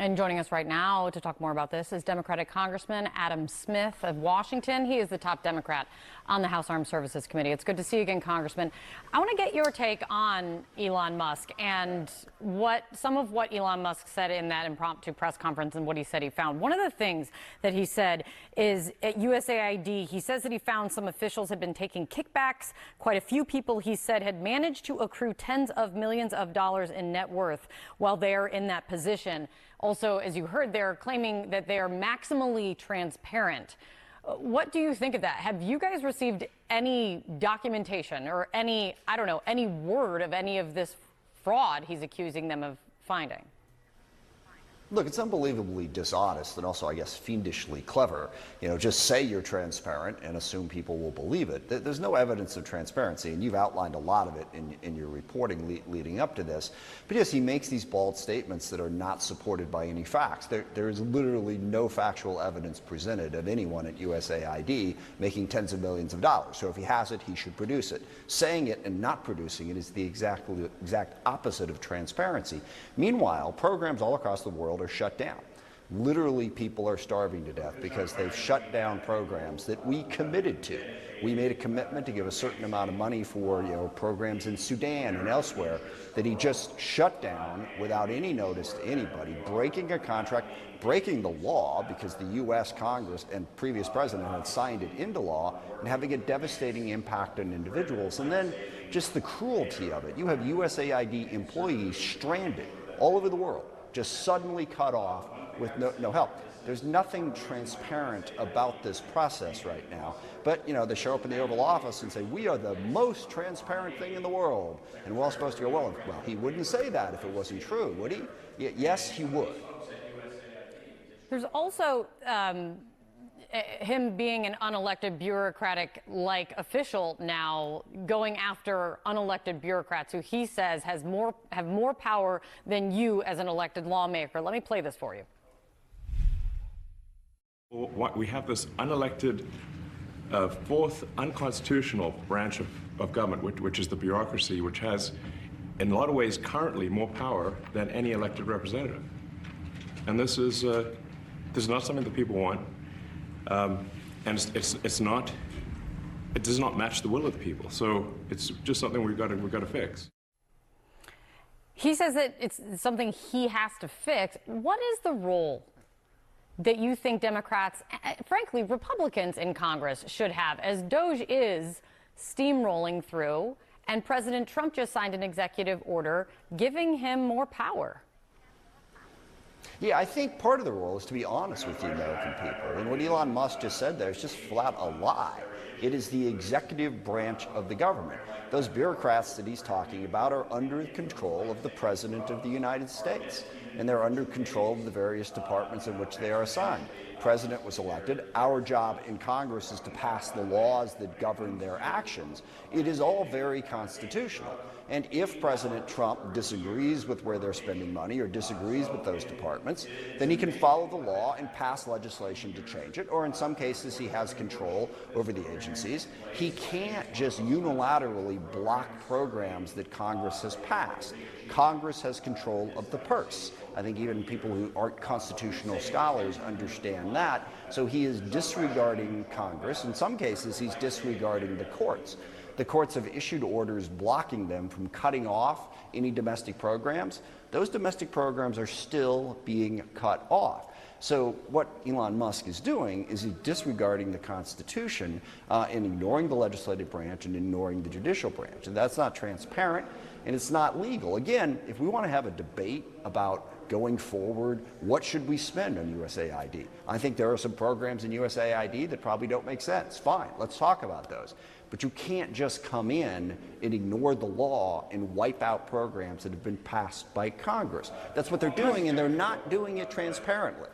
And joining us right now to talk more about this is Democratic Congressman Adam Smith of Washington. He is the top Democrat on the House Armed Services Committee. It's good to see you again, Congressman. I want to get your take on Elon Musk and some of what Elon Musk said in that impromptu press conference and what he said he found. One of the things that he said is at USAID, he says that he found some officials had been taking kickbacks. Quite a few people, he said, had managed to accrue tens of millions of dollars in net worth while they're in that position. Also, as you heard, they're claiming that they are maximally transparent. What do you think of that? Have you guys received any documentation or any word of any of this fraud he's accusing them of finding? Look, it's unbelievably dishonest and also, I guess, fiendishly clever. Just say you're transparent and assume people will believe it. There's no evidence of transparency, and you've outlined a lot of it in your reporting leading up to this. But yes, he makes these bald statements that are not supported by any facts. There is literally no factual evidence presented of anyone at USAID making tens of millions of dollars. So if he has it, he should produce it. Saying it and not producing it is the exact opposite of transparency. Meanwhile, programs all across the world are shut down. Literally, people are starving to death because they've shut down programs that we committed to. We made a commitment to give a certain amount of money for programs in Sudan and elsewhere that he just shut down without any notice to anybody, breaking a contract, breaking the law because the U.S. Congress and previous president had signed it into law, and having a devastating impact on individuals. And then just the cruelty of it. You have USAID employees stranded all over the world, just suddenly cut off with no help. There's nothing transparent about this process right now. But, they show up in the Oval Office and say, we are the most transparent thing in the world. And we're all supposed to go, well, he wouldn't say that if it wasn't true, would he? Yes, he would. There's also him being an unelected bureaucratic-like official now, going after unelected bureaucrats who he says have more power than you as an elected lawmaker. Let me play this for you. We have this unelected, fourth unconstitutional branch of government, which is the bureaucracy, which has, in a lot of ways, currently more power than any elected representative. And this is not something that people want. And it does not match the will of the people. So it's just something we've got to fix. He says that it's something he has to fix. What is the role that you think Democrats, frankly, Republicans in Congress should have, as DOJ is steamrolling through and President Trump just signed an executive order giving him more power? Yeah, I think part of the role is to be honest with the American people. And what Elon Musk just said there is just flat a lie. It is the executive branch of the government. Those bureaucrats that he's talking about are under control of the President of the United States, and they're under control of the various departments in which they are assigned. President was elected. Our job in Congress is to pass the laws that govern their actions. It is all very constitutional. And if President Trump disagrees with where they're spending money or disagrees with those departments, then he can follow the law and pass legislation to change it. Or in some cases, he has control over the agencies. He can't just unilaterally block programs that Congress has passed. Congress has control of the purse. I think even people who aren't constitutional scholars understand that. So he is disregarding Congress. In some cases, he's disregarding the courts. The courts have issued orders blocking them from cutting off any domestic programs. Those domestic programs are still being cut off. So what Elon Musk is doing is he's disregarding the Constitution and ignoring the legislative branch and ignoring the judicial branch. And that's not transparent, and it's not legal. Again, if we want to have a debate about going forward, what should we spend on USAID? I think there are some programs in USAID that probably don't make sense. Fine, let's talk about those. But you can't just come in and ignore the law and wipe out programs that have been passed by Congress. That's what they're doing, and they're not doing it transparently.